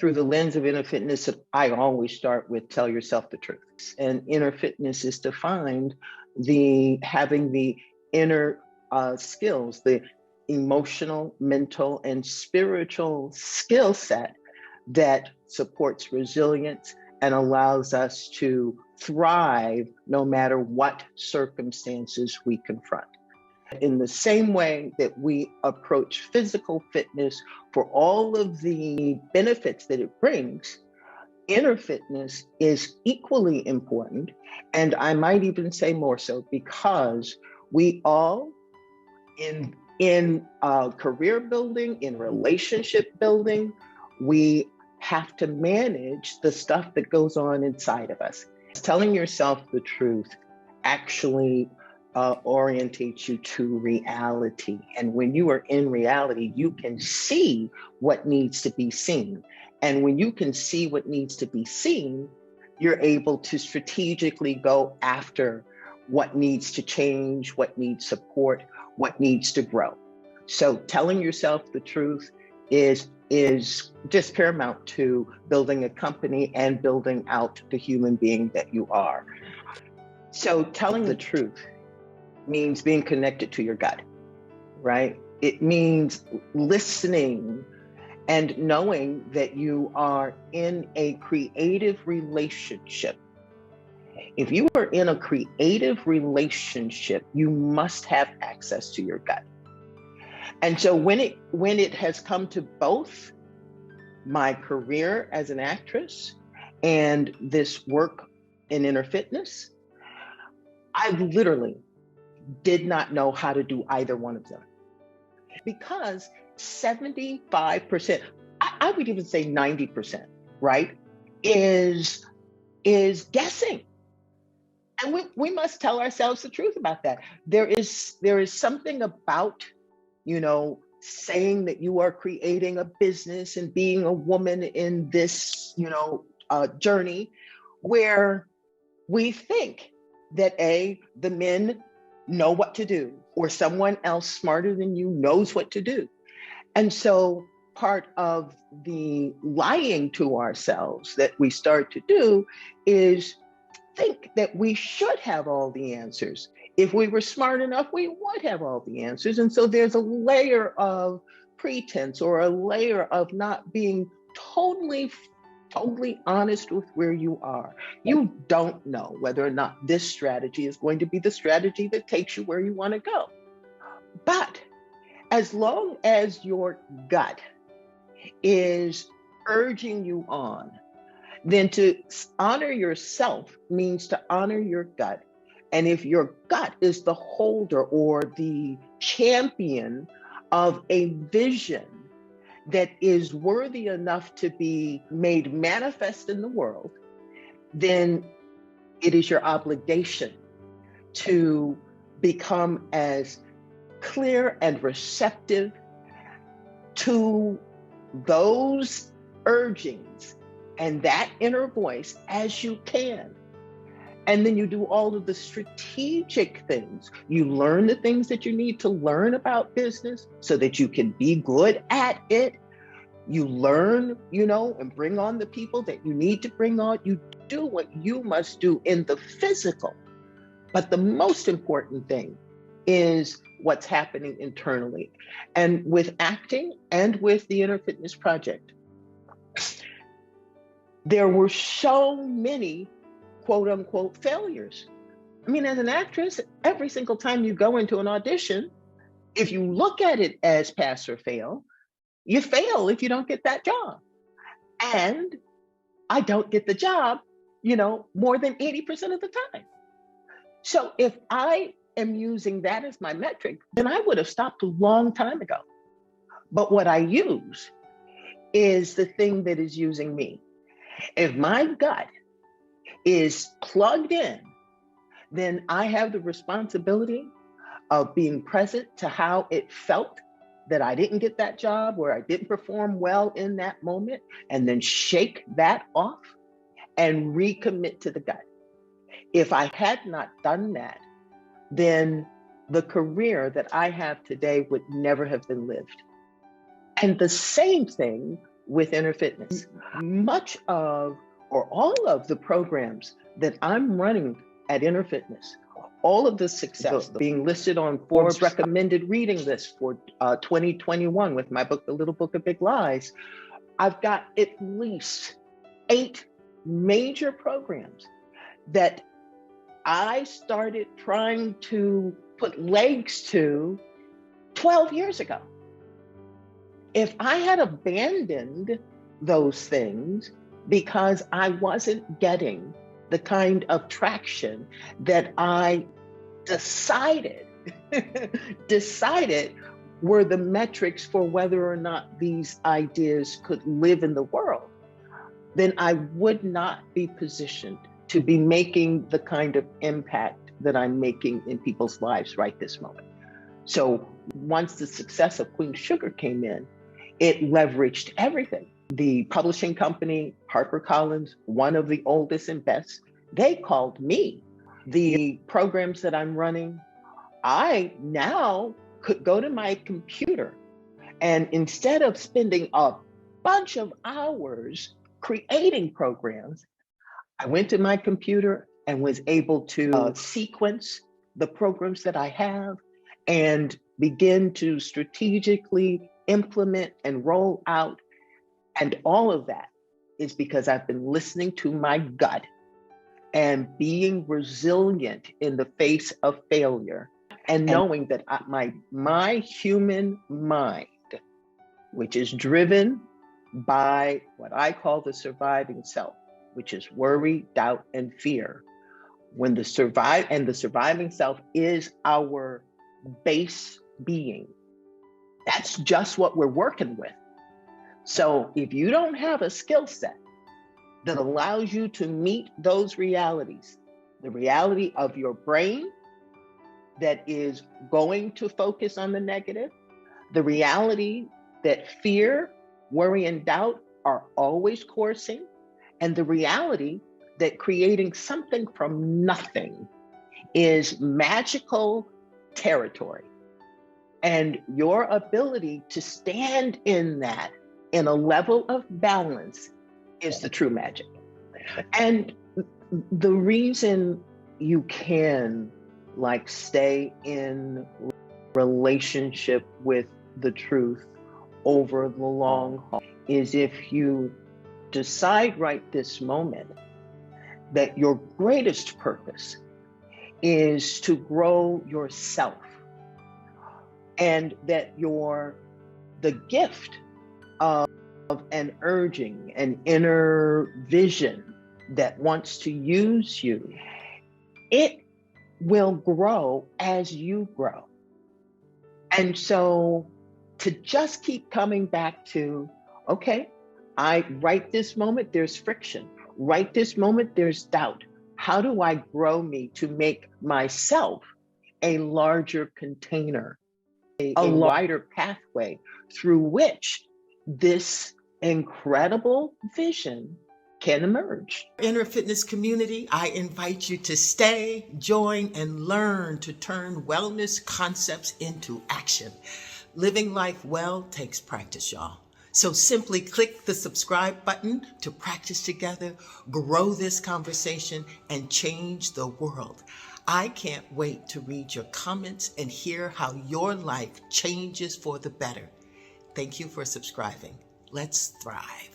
Through the lens of inner fitness, I always start with tell yourself the truth. And inner fitness is defined having the inner skills, the emotional, mental, and spiritual skill set that supports resilience and allows us to thrive no matter what circumstances we confront. In the same way that we approach physical fitness for all of the benefits that it brings, inner fitness is equally important. And I might even say more so, because we all in career building, in relationship building, we have to manage the stuff that goes on inside of us. Telling yourself the truth actually orientates you to reality. And when you are in reality, you can see what needs to be seen. And when you can see what needs to be seen, you're able to strategically go after what needs to change, what needs support, what needs to grow. So telling yourself the truth is just paramount to building a company and building out the human being that you are. So telling the truth means being connected to your gut, right? It means listening and knowing that you are in a creative relationship. If you are in a creative relationship, you must have access to your gut. And so when it has come to both my career as an actress and this work in inner fitness, I literally did not know how to do either one of them, because 75%, I would even say 90%, right, is guessing. And we must tell ourselves the truth about that. There is something about, saying that you are creating a business and being a woman in this, journey, where we think that the men know what to do, or someone else smarter than you knows what to do. And so part of the lying to ourselves that we start to do is think that we should have all the answers. If we were smart enough, we would have all the answers. And so there's a layer of pretense, or a layer of not being totally honest with where you are. You don't know whether or not this strategy is going to be the strategy that takes you where you want to go. But as long as your gut is urging you on, then to honor yourself means to honor your gut. And if your gut is the holder or the champion of a vision that is worthy enough to be made manifest in the world, then it is your obligation to become as clear and receptive to those urgings and that inner voice as you can. And then you do all of the strategic things. You learn the things that you need to learn about business so that you can be good at it. You learn, and bring on the people that you need to bring on. You do what you must do in the physical. But the most important thing is what's happening internally. And with acting and with the Inner Fitness Project, there were so many quote unquote failures. I mean, as an actress, every single time you go into an audition, if you look at it as pass or fail, you fail if you don't get that job. And I don't get the job, more than 80% of the time. So if I am using that as my metric, then I would have stopped a long time ago. But what I use is the thing that is using me. If my gut is plugged in, then I have the responsibility of being present to how it felt that I didn't get that job, or I didn't perform well in that moment, and then shake that off and recommit to the gut. If I had not done that, then the career that I have today would never have been lived. And the same thing with Inner Fitness. Much of, or all of the programs that I'm running at Inner Fitness, all of the success being listed on Forbes recommended reading list for 2021 with my book, The Little Book of Big Lies, I've got at least 8 major programs that I started trying to put legs to 12 years ago. If I had abandoned those things because I wasn't getting the kind of traction that I decided were the metrics for whether or not these ideas could live in the world, then I would not be positioned to be making the kind of impact that I'm making in people's lives right this moment. So once the success of Queen Sugar came in, it leveraged everything. The publishing company, HarperCollins, one of the oldest and best, they called me. The programs that I'm running, I now could go to my computer, and instead of spending a bunch of hours creating programs, I went to my computer and was able to sequence the programs that I have and begin to strategically implement and roll out. And all of that is because I've been listening to my gut and being resilient in the face of failure, and knowing that my human mind, which is driven by what I call the surviving self, which is worry, doubt, and fear. When the surviving self is our base being, that's just what we're working with. So if you don't have a skill set that allows you to meet those realities, the reality of your brain that is going to focus on the negative, the reality that fear, worry, and doubt are always coursing, and the reality that creating something from nothing is magical territory. And your ability to stand in that in a level of balance is the true magic. And the reason you can stay in relationship with the truth over the long haul is if you decide right this moment that your greatest purpose is to grow yourself, and that the gift of an urging, an inner vision that wants to use you, it will grow as you grow. And so to just keep coming back to, okay, right this moment, there's friction. Right this moment, there's doubt. How do I grow me to make myself a larger container, a wider pathway through which this incredible vision can emerge? Inner Fitness community, I invite you to stay, join, and learn to turn wellness concepts into action. Living life well takes practice, y'all. So simply click the subscribe button to practice together, grow this conversation, and change the world. I can't wait to read your comments and hear how your life changes for the better. Thank you for subscribing. Let's thrive.